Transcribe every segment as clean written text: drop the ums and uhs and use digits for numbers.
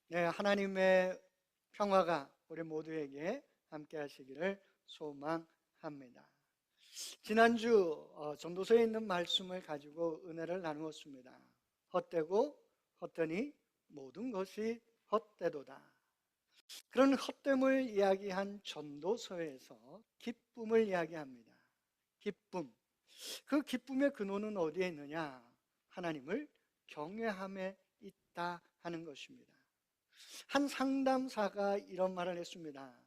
네, 하나님의 평화가 우리 모두에게 함께 하시기를 소망합니다. 지난주 전도서에 있는 말씀을 가지고 은혜를 나누었습니다. 헛되고 헛되니 모든 것이 헛되도다. 그런 헛됨을 이야기한 전도서에서 기쁨을 이야기합니다. 기쁨. 그 기쁨의 근원은 어디에 있느냐? 하나님을 경외함에 있다 하는 것입니다. 한 상담사가 이런 말을 했습니다.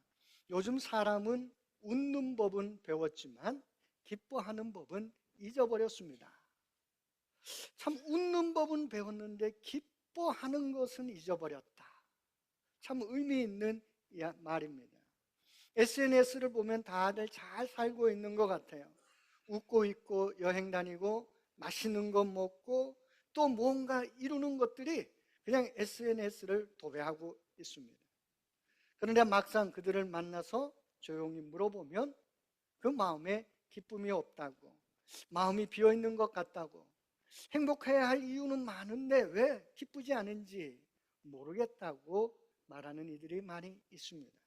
요즘 사람은 웃는 법은 배웠지만 기뻐하는 법은 잊어버렸습니다. 참, 웃는 법은 배웠는데 기뻐하는 것은 잊어버렸다. 참 의미 있는 말입니다. SNS를 보면 다들 잘 살고 있는 것 같아요. 웃고 있고 여행 다니고 맛있는 거 먹고 또 뭔가 이루는 것들이 그냥 SNS를 도배하고 있습니다. 그런데 막상 그들을 만나서 조용히 물어보면 그 마음에 기쁨이 없다고, 마음이 비어있는 것 같다고, 행복해야 할 이유는 많은데 왜 기쁘지 않은지 모르겠다고 말하는 이들이 많이 있습니다.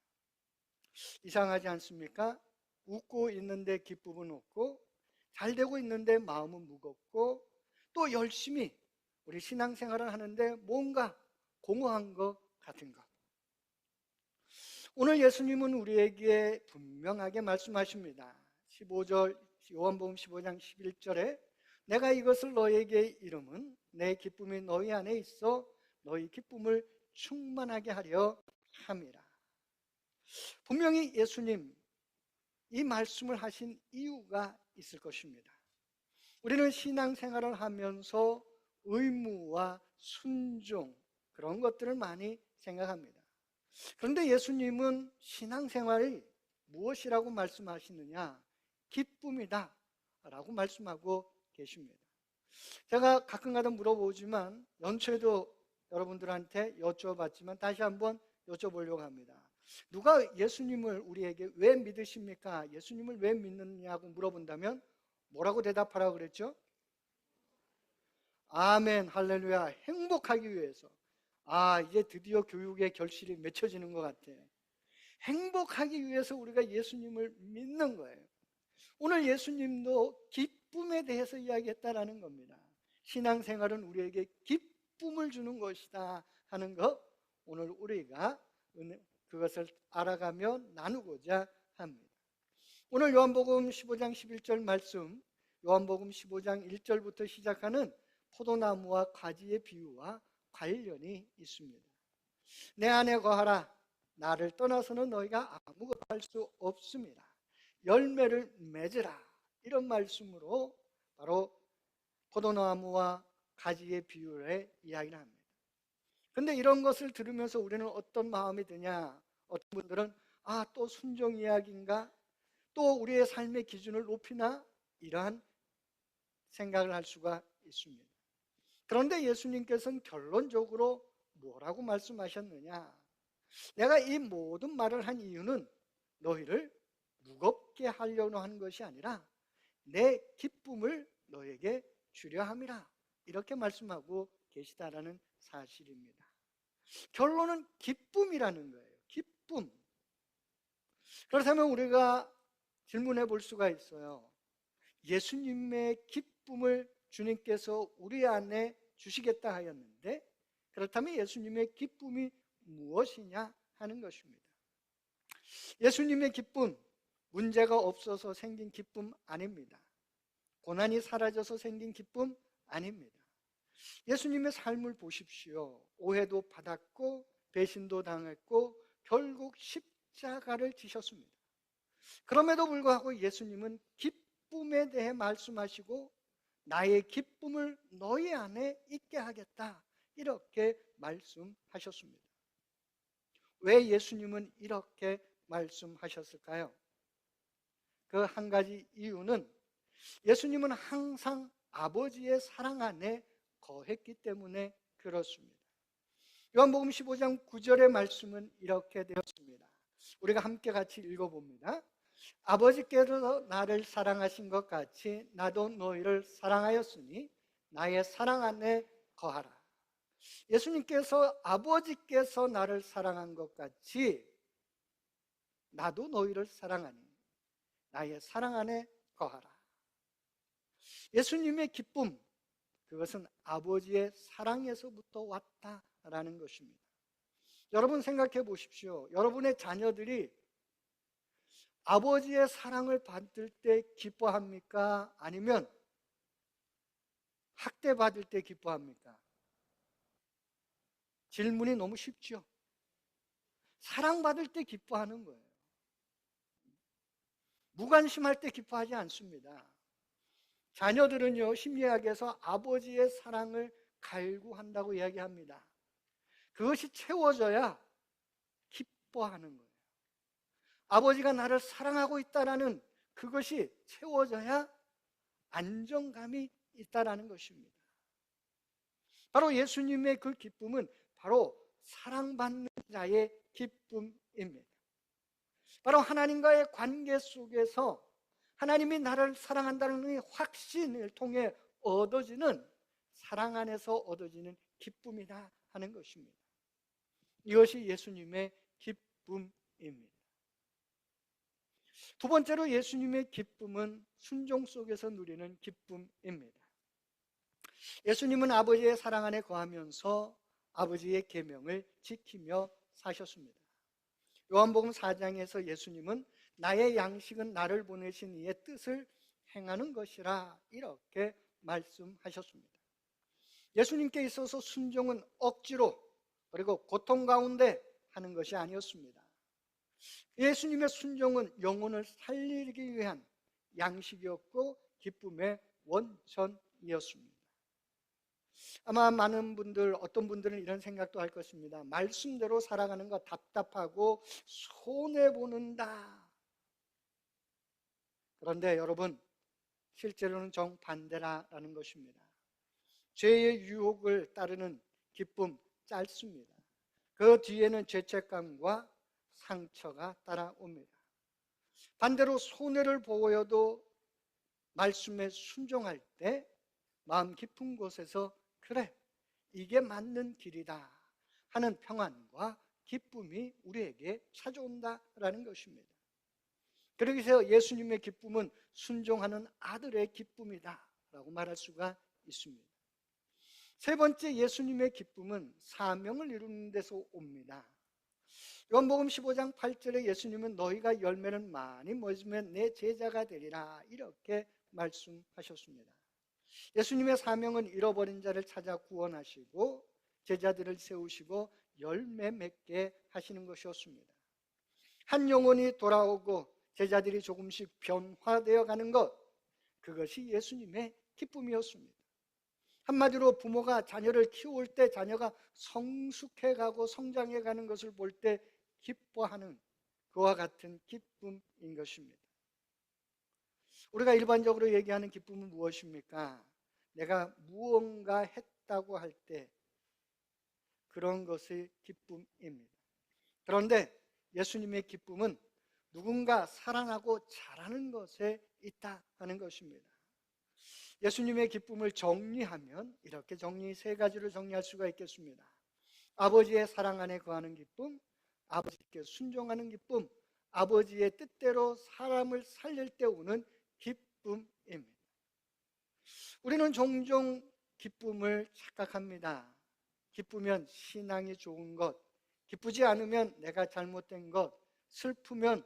이상하지 않습니까? 웃고 있는데 기쁨은 없고, 잘 되고 있는데 마음은 무겁고, 또 열심히 우리 신앙생활을 하는데 뭔가 공허한 것 같은 것. 오늘 예수님은 우리에게 분명하게 말씀하십니다. 15절, 요한복음 15장 11절에 내가 이것을 너희에게 이름은 내 기쁨이 너희 안에 있어 너희 기쁨을 충만하게 하려 함이라. 분명히 예수님 이 말씀을 하신 이유가 있을 것입니다. 우리는 신앙생활을 하면서 의무와 순종 그런 것들을 많이 생각합니다. 그런데 예수님은 신앙생활이 무엇이라고 말씀하시느냐? 기쁨이다 라고 말씀하고 계십니다. 제가 가끔가다 물어보지만 연초에도 여러분들한테 여쭤봤지만 다시 한번 여쭤보려고 합니다. 누가 예수님을 우리에게 왜 믿으십니까? 예수님을 왜 믿느냐고 물어본다면 뭐라고 대답하라고 그랬죠? 아멘, 할렐루야, 행복하기 위해서. 이제 드디어 교육의 결실이 맺혀지는 것 같아. 행복하기 위해서 우리가 예수님을 믿는 거예요. 오늘 예수님도 기쁨에 대해서 이야기했다라는 겁니다. 신앙생활은 우리에게 기쁨을 주는 것이다 하는 것, 오늘 우리가 그것을 알아가며 나누고자 합니다. 오늘 요한복음 15장 11절 말씀, 요한복음 15장 1절부터 시작하는 포도나무와 가지의 비유와 관련이 있습니다. 내 안에 거하라. 나를 떠나서는 너희가 아무것도 할 수 없습니다. 열매를 맺으라. 이런 말씀으로 바로 포도나무와 가지의 비유의 이야기를 합니다. 그런데 이런 것을 들으면서 우리는 어떤 마음이 드냐? 어떤 분들은 또 순종 이야기인가? 또 우리의 삶의 기준을 높이나? 이러한 생각을 할 수가 있습니다. 그런데 예수님께서는 결론적으로 뭐라고 말씀하셨느냐? 내가 이 모든 말을 한 이유는 너희를 무겁게 하려고 한 것이 아니라 내 기쁨을 너에게 주려 함이라. 이렇게 말씀하고 계시다라는 사실입니다. 결론은 기쁨이라는 거예요. 기쁨. 그렇다면 우리가 질문해 볼 수가 있어요. 예수님의 기쁨을 주님께서 우리 안에 주시겠다 하였는데 그렇다면 예수님의 기쁨이 무엇이냐 하는 것입니다. 예수님의 기쁨, 문제가 없어서 생긴 기쁨 아닙니다. 고난이 사라져서 생긴 기쁨 아닙니다. 예수님의 삶을 보십시오. 오해도 받았고 배신도 당했고 결국 십자가를 지셨습니다. 그럼에도 불구하고 예수님은 기쁨에 대해 말씀하시고 나의 기쁨을 너희 안에 있게 하겠다 이렇게 말씀하셨습니다. 왜 예수님은 이렇게 말씀하셨을까요? 그 한 가지 이유는 예수님은 항상 아버지의 사랑 안에 거했기 때문에 그렇습니다. 요한복음 15장 9절의 말씀은 이렇게 되었습니다. 우리가 함께 같이 읽어봅니다. 아버지께서 나를 사랑하신 것 같이 나도 너희를 사랑하였으니 나의 사랑 안에 거하라. 예수님께서 아버지께서 나를 사랑한 것 같이 나도 너희를 사랑하니 나의 사랑 안에 거하라. 예수님의 기쁨, 그것은 아버지의 사랑에서부터 왔다라는 것입니다. 여러분 생각해 보십시오. 여러분의 자녀들이 아버지의 사랑을 받을 때 기뻐합니까? 아니면 학대받을 때 기뻐합니까? 질문이 너무 쉽죠. 사랑받을 때 기뻐하는 거예요. 무관심할 때 기뻐하지 않습니다. 자녀들은요, 심리학에서 아버지의 사랑을 갈구한다고 이야기합니다. 그것이 채워져야 기뻐하는 거예요. 아버지가 나를 사랑하고 있다라는 그것이 채워져야 안정감이 있다라는 것입니다. 바로 예수님의 그 기쁨은 바로 사랑받는 자의 기쁨입니다. 바로 하나님과의 관계 속에서 하나님이 나를 사랑한다는 확신을 통해 얻어지는, 사랑 안에서 얻어지는 기쁨이다 하는 것입니다. 이것이 예수님의 기쁨입니다. 두 번째로 예수님의 기쁨은 순종 속에서 누리는 기쁨입니다. 예수님은 아버지의 사랑 안에 거하면서 아버지의 계명을 지키며 사셨습니다. 요한복음 4장에서 예수님은 나의 양식은 나를 보내신 이의 뜻을 행하는 것이라 이렇게 말씀하셨습니다. 예수님께 있어서 순종은 억지로 그리고 고통 가운데 하는 것이 아니었습니다. 예수님의 순종은 영혼을 살리기 위한 양식이었고 기쁨의 원천이었습니다. 아마 많은 분들, 어떤 분들은 이런 생각도 할 것입니다. 말씀대로 살아가는 거 답답하고 손해보는다. 그런데 여러분, 실제로는 정반대라는 것입니다. 죄의 유혹을 따르는 기쁨 짧습니다. 그 뒤에는 죄책감과 상처가 따라옵니다. 반대로 손해를 보여도 말씀에 순종할 때 마음 깊은 곳에서 그래, 이게 맞는 길이다 하는 평안과 기쁨이 우리에게 찾아온다라는 것입니다. 그래서 예수님의 기쁨은 순종하는 아들의 기쁨이다 라고 말할 수가 있습니다. 세 번째, 예수님의 기쁨은 사명을 이루는 데서 옵니다. 요한복음 15장 8절에 예수님은 너희가 열매를 많이 맺으면 내 제자가 되리라 이렇게 말씀하셨습니다. 예수님의 사명은 잃어버린 자를 찾아 구원하시고 제자들을 세우시고 열매 맺게 하시는 것이었습니다. 한 영혼이 돌아오고 제자들이 조금씩 변화되어 가는 것, 그것이 예수님의 기쁨이었습니다. 한마디로 부모가 자녀를 키울 때 자녀가 성숙해가고 성장해가는 것을 볼 때 기뻐하는 그와 같은 기쁨인 것입니다. 우리가 일반적으로 얘기하는 기쁨은 무엇입니까? 내가 무언가 했다고 할 때 그런 것이 기쁨입니다. 그런데 예수님의 기쁨은 누군가 사랑하고 잘하는 것에 있다 하는 것입니다. 예수님의 기쁨을 정리하면 이렇게 세 가지로 정리할 수가 있겠습니다. 아버지의 사랑 안에 거하는 기쁨, 아버지께 순종하는 기쁨, 아버지의 뜻대로 사람을 살릴 때 오는 기쁨입니다. 우리는 종종 기쁨을 착각합니다. 기쁘면 신앙이 좋은 것, 기쁘지 않으면 내가 잘못된 것, 슬프면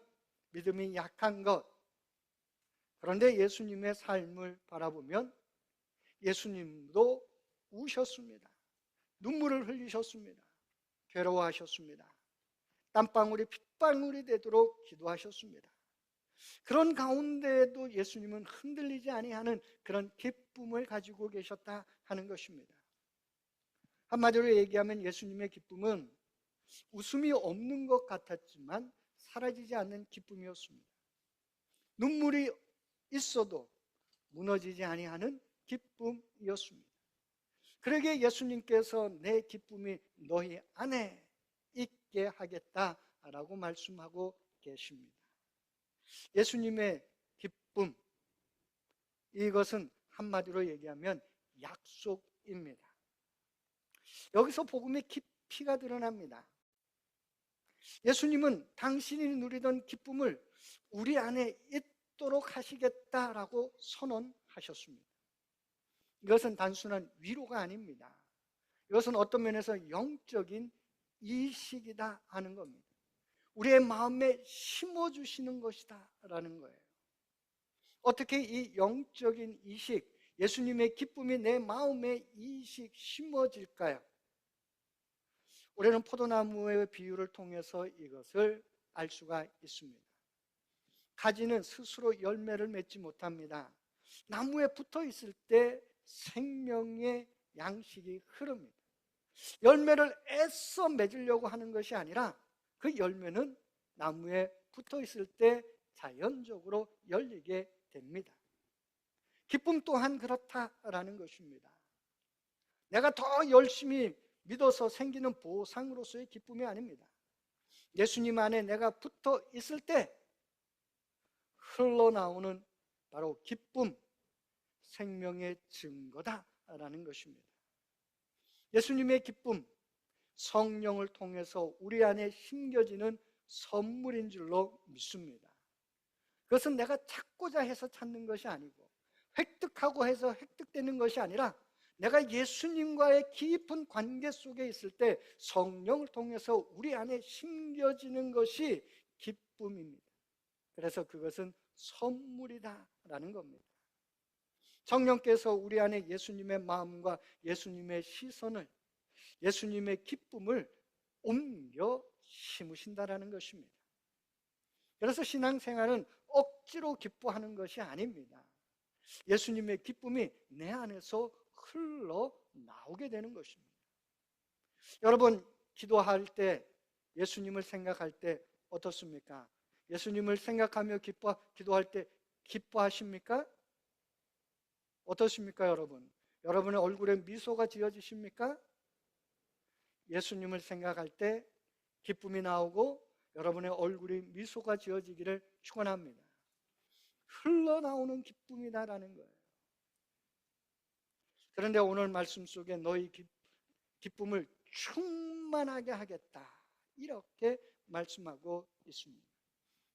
믿음이 약한 것. 그런데 예수님의 삶을 바라보면 예수님도 우셨습니다. 눈물을 흘리셨습니다. 괴로워하셨습니다. 땀방울이 핏방울이 되도록 기도하셨습니다. 그런 가운데에도 예수님은 흔들리지 아니하는 그런 기쁨을 가지고 계셨다 하는 것입니다. 한마디로 얘기하면 예수님의 기쁨은 웃음이 없는 것 같았지만 사라지지 않는 기쁨이었습니다. 눈물이 있어도 무너지지 아니하는 기쁨이었습니다. 그러기에 예수님께서 내 기쁨이 너희 안에 있게 하겠다라고 말씀하고 계십니다. 예수님의 기쁨, 이것은 한마디로 얘기하면 약속입니다. 여기서 복음의 깊이가 드러납니다. 예수님은 당신이 누리던 기쁨을 우리 안에 있도록 하시겠다라고 선언하셨습니다. 이것은 단순한 위로가 아닙니다. 이것은 어떤 면에서 영적인 이식이다 하는 겁니다. 우리의 마음에 심어주시는 것이다 라는 거예요. 어떻게 이 영적인 이식, 예수님의 기쁨이 내 마음에 이식 심어질까요? 우리는 포도나무의 비유를 통해서 이것을 알 수가 있습니다. 가지는 스스로 열매를 맺지 못합니다. 나무에 붙어 있을 때 생명의 양식이 흐릅니다. 열매를 애써 맺으려고 하는 것이 아니라 그 열매는 나무에 붙어 있을 때 자연적으로 열리게 됩니다. 기쁨 또한 그렇다라는 것입니다. 내가 더 열심히 믿어서 생기는 보상으로서의 기쁨이 아닙니다. 예수님 안에 내가 붙어 있을 때 흘러나오는 바로 기쁨, 생명의 증거다라는 것입니다. 예수님의 기쁨, 성령을 통해서 우리 안에 심겨지는 선물인 줄로 믿습니다. 그것은 내가 찾고자 해서 찾는 것이 아니고 획득하고 해서 획득되는 것이 아니라 내가 예수님과의 깊은 관계 속에 있을 때 성령을 통해서 우리 안에 심겨지는 것이 기쁨입니다. 그래서 그것은 선물이다라는 겁니다. 성령께서 우리 안에 예수님의 마음과 예수님의 시선을, 예수님의 기쁨을 옮겨 심으신다라는 것입니다. 그래서 신앙생활은 억지로 기뻐하는 것이 아닙니다. 예수님의 기쁨이 내 안에서 흘러나오게 되는 것입니다. 여러분, 기도할 때, 예수님을 생각할 때 어떻습니까? 예수님을 생각하며 기도할 때 기뻐하십니까? 어떠십니까, 여러분? 여러분의 얼굴에 미소가 지어지십니까? 예수님을 생각할 때 기쁨이 나오고 여러분의 얼굴에 미소가 지어지기를 축원합니다. 흘러나오는 기쁨이다라는 거예요. 그런데 오늘 말씀 속에 너희 기쁨을 충만하게 하겠다, 이렇게 말씀하고 있습니다.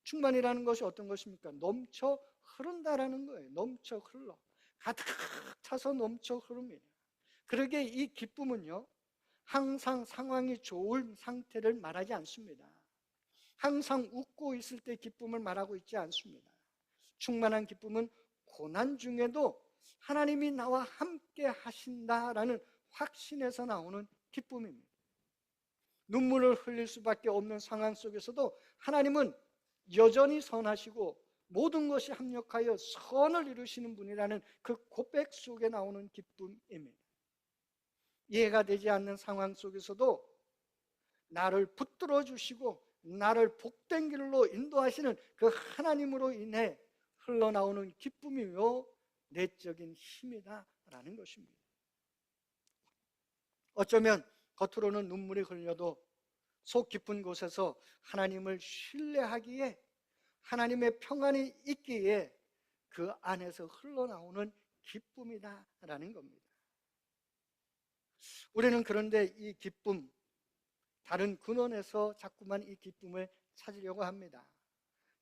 충만이라는 것이 어떤 것입니까? 넘쳐 흐른다라는 거예요. 넘쳐 흘러, 가득 차서 넘쳐 흐릅니다. 그러게 이 기쁨은요, 항상 상황이 좋은 상태를 말하지 않습니다. 항상 웃고 있을 때 기쁨을 말하고 있지 않습니다. 충만한 기쁨은 고난 중에도 하나님이 나와 함께 하신다라는 확신에서 나오는 기쁨입니다. 눈물을 흘릴 수밖에 없는 상황 속에서도 하나님은 여전히 선하시고 모든 것이 합력하여 선을 이루시는 분이라는 그 고백 속에 나오는 기쁨입니다. 이해가 되지 않는 상황 속에서도 나를 붙들어 주시고 나를 복된 길로 인도하시는 그 하나님으로 인해 흘러나오는 기쁨이요 내적인 힘이다라는 것입니다. 어쩌면 겉으로는 눈물이 흘려도 속 깊은 곳에서 하나님을 신뢰하기에, 하나님의 평안이 있기에 그 안에서 흘러나오는 기쁨이다라는 겁니다. 우리는 그런데 이 기쁨, 다른 근원에서 자꾸만 이 기쁨을 찾으려고 합니다.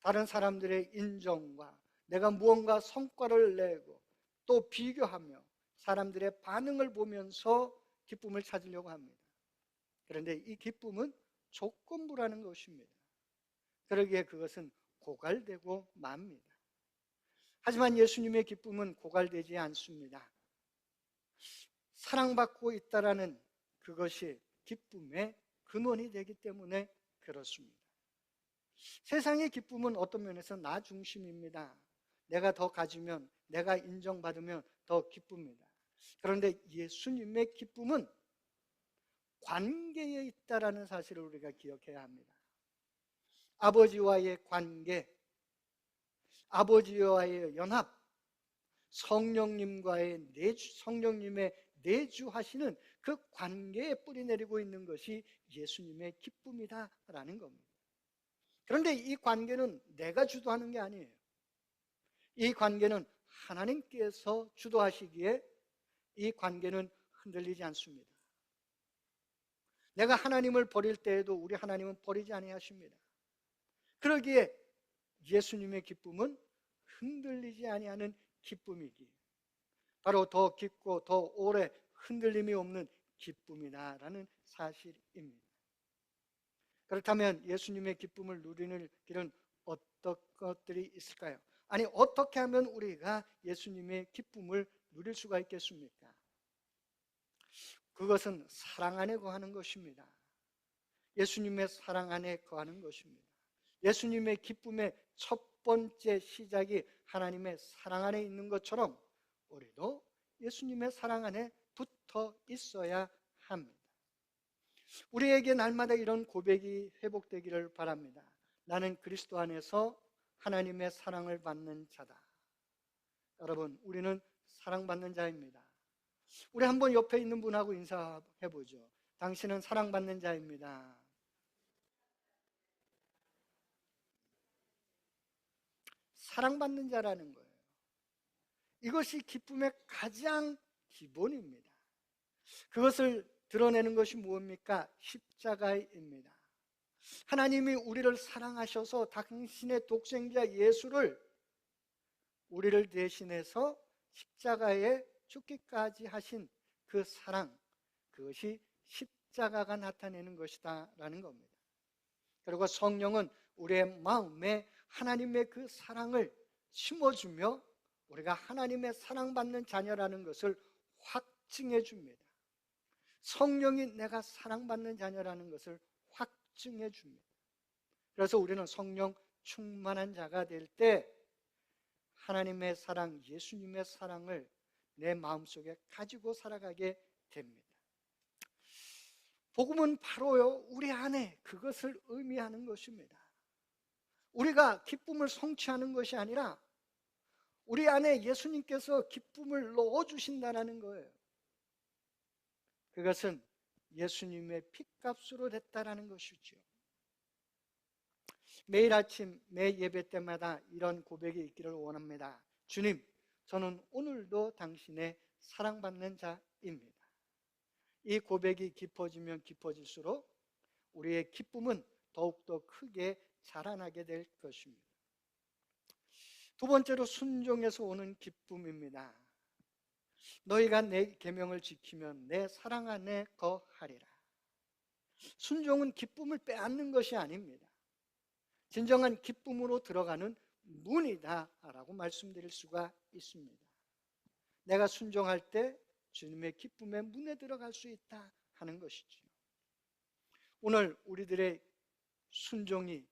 다른 사람들의 인정과 내가 무언가 성과를 내고 또 비교하며 사람들의 반응을 보면서 기쁨을 찾으려고 합니다. 그런데 이 기쁨은 조건부라는 것입니다. 그러기에 그것은 고갈되고 맙니다. 하지만 예수님의 기쁨은 고갈되지 않습니다. 사랑받고 있다라는 그것이 기쁨의 근원이 되기 때문에 그렇습니다. 세상의 기쁨은 어떤 면에서 나 중심입니다. 내가 더 가지면, 내가 인정받으면 더 기쁩니다. 그런데 예수님의 기쁨은 관계에 있다라는 사실을 우리가 기억해야 합니다. 아버지와의 관계, 아버지와의 연합, 성령님의 내주하시는 그 관계에 뿌리 내리고 있는 것이 예수님의 기쁨이다라는 겁니다. 그런데 이 관계는 내가 주도하는 게 아니에요. 이 관계는 하나님께서 주도하시기에 이 관계는 흔들리지 않습니다. 내가 하나님을 버릴 때에도 우리 하나님은 버리지 아니하십니다. 그러기에 예수님의 기쁨은 흔들리지 아니하는 기쁨이기에 바로 더 깊고 더 오래 흔들림이 없는 기쁨이다라는 사실입니다. 그렇다면 예수님의 기쁨을 누리는 길은 어떤 것들이 있을까요? 아니, 어떻게 하면 우리가 예수님의 기쁨을 누릴 수가 있겠습니까? 그것은 사랑 안에 거하는 것입니다. 예수님의 사랑 안에 거하는 것입니다. 예수님의 기쁨의 첫 번째 시작이 하나님의 사랑 안에 있는 것처럼 우리도 예수님의 사랑 안에 붙어 있어야 합니다. 우리에게 날마다 이런 고백이 회복되기를 바랍니다. 나는 그리스도 안에서 하나님의 사랑을 받는 자다. 여러분, 우리는 사랑받는 자입니다. 우리 한번 옆에 있는 분하고 인사해보죠. 당신은 사랑받는 자입니다. 사랑받는 자라는 거예요. 이것이 기쁨의 가장 기본입니다. 그것을 드러내는 것이 무엇입니까? 십자가입니다. 하나님이 우리를 사랑하셔서 당신의 독생자 예수를 우리를 대신해서 십자가에 죽기까지 하신 그 사랑, 그것이 십자가가 나타내는 것이다 라는 겁니다. 그리고 성령은 우리의 마음에 하나님의 그 사랑을 심어주며 우리가 하나님의 사랑받는 자녀라는 것을 확증해 줍니다. 성령이 내가 사랑받는 자녀라는 것을 확증해 줍니다. 그래서 우리는 성령 충만한 자가 될 때 하나님의 사랑, 예수님의 사랑을 내 마음속에 가지고 살아가게 됩니다. 복음은 바로요, 우리 안에 그것을 의미하는 것입니다. 우리가 기쁨을 성취하는 것이 아니라 우리 안에 예수님께서 기쁨을 넣어주신다는 거예요. 그것은 예수님의 핏값으로 됐다라는 것이죠. 매일 아침 매 예배 때마다 이런 고백이 있기를 원합니다. 주님, 저는 오늘도 당신의 사랑받는 자입니다. 이 고백이 깊어지면 깊어질수록 우리의 기쁨은 더욱더 크게 자라나게 될 것입니다. 두 번째로 순종에서 오는 기쁨입니다. 너희가 내 계명을 지키면 내 사랑 안에 거하리라. 순종은 기쁨을 빼앗는 것이 아닙니다. 진정한 기쁨으로 들어가는 문이다라고 말씀드릴 수가 있습니다. 내가 순종할 때 주님의 기쁨의 문에 들어갈 수 있다 하는 것이죠. 오늘 우리들의 순종이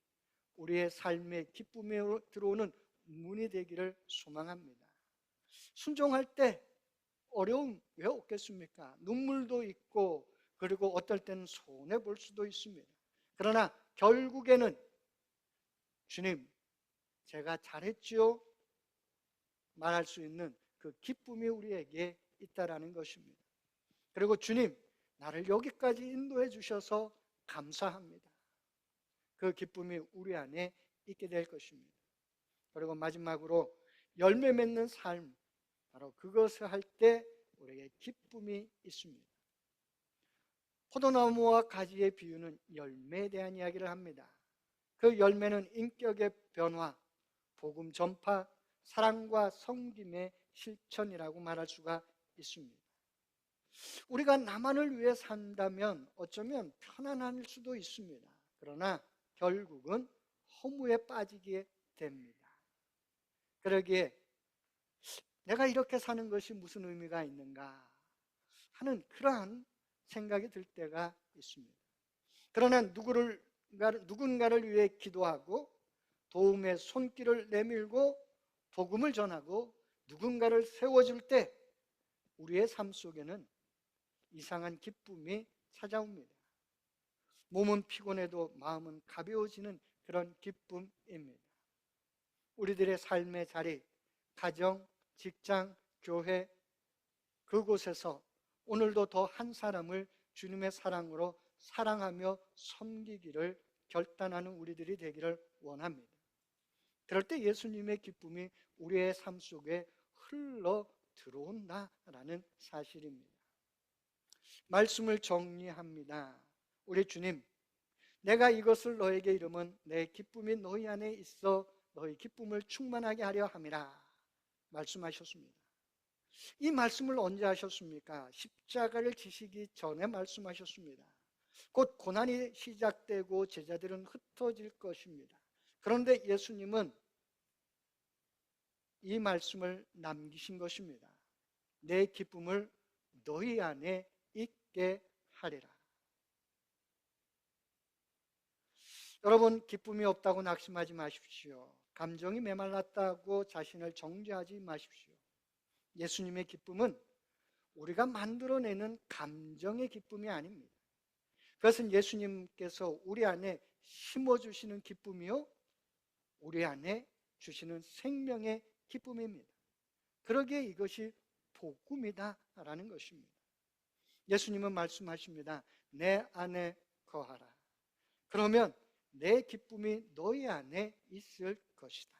우리의 삶의 기쁨으로 들어오는 문이 되기를 소망합니다. 순종할 때 어려움 왜 없겠습니까? 눈물도 있고 그리고 어떨 때는 손해볼 수도 있습니다. 그러나 결국에는 주님, 제가 잘했지요? 말할 수 있는 그 기쁨이 우리에게 있다라는 것입니다. 그리고 주님, 나를 여기까지 인도해 주셔서 감사합니다. 그 기쁨이 우리 안에 있게 될 것입니다. 그리고 마지막으로 열매 맺는 삶, 바로 그것을 할 때 우리에게 기쁨이 있습니다. 포도나무와 가지의 비유는 열매에 대한 이야기를 합니다. 그 열매는 인격의 변화, 복음 전파, 사랑과 섬김의 실천이라고 말할 수가 있습니다. 우리가 나만을 위해 산다면 어쩌면 편안할 수도 있습니다. 그러나 결국은 허무에 빠지게 됩니다. 그러기에 내가 이렇게 사는 것이 무슨 의미가 있는가 하는 그러한 생각이 들 때가 있습니다. 그러나 누군가를 위해 기도하고 도움의 손길을 내밀고 복음을 전하고 누군가를 세워줄 때 우리의 삶 속에는 이상한 기쁨이 찾아옵니다. 몸은 피곤해도 마음은 가벼워지는 그런 기쁨입니다. 우리들의 삶의 자리, 가정, 직장, 교회, 그곳에서 오늘도 더 한 사람을 주님의 사랑으로 사랑하며 섬기기를 결단하는 우리들이 되기를 원합니다. 그럴 때 예수님의 기쁨이 우리의 삶 속에 흘러 들어온다라는 사실입니다. 말씀을 정리합니다. 우리 주님, 내가 이것을 너에게 이르면 내 기쁨이 너희 안에 있어 너희 기쁨을 충만하게 하려 함이라 말씀하셨습니다. 이 말씀을 언제 하셨습니까? 십자가를 지시기 전에 말씀하셨습니다. 곧 고난이 시작되고 제자들은 흩어질 것입니다. 그런데 예수님은 이 말씀을 남기신 것입니다. 내 기쁨을 너희 안에 있게 하리라. 여러분, 기쁨이 없다고 낙심하지 마십시오. 감정이 메말랐다고 자신을 정죄하지 마십시오. 예수님의 기쁨은 우리가 만들어내는 감정의 기쁨이 아닙니다. 그것은 예수님께서 우리 안에 심어주시는 기쁨이요, 우리 안에 주시는 생명의 기쁨입니다. 그러기에 이것이 복음이다라는 것입니다. 예수님은 말씀하십니다. 내 안에 거하라. 그러면 내 기쁨이 너희 안에 있을 것이다.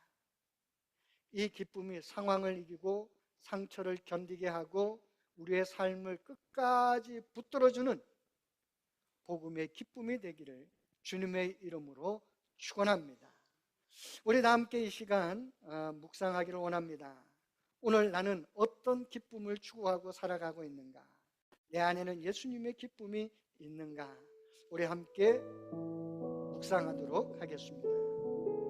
이 기쁨이 상황을 이기고 상처를 견디게 하고 우리의 삶을 끝까지 붙들어주는 복음의 기쁨이 되기를 주님의 이름으로 축원합니다. 우리 다 함께 이 시간 묵상하기를 원합니다. 오늘 나는 어떤 기쁨을 추구하고 살아가고 있는가? 내 안에는 예수님의 기쁨이 있는가? 우리 함께 묵상하도록 하겠습니다.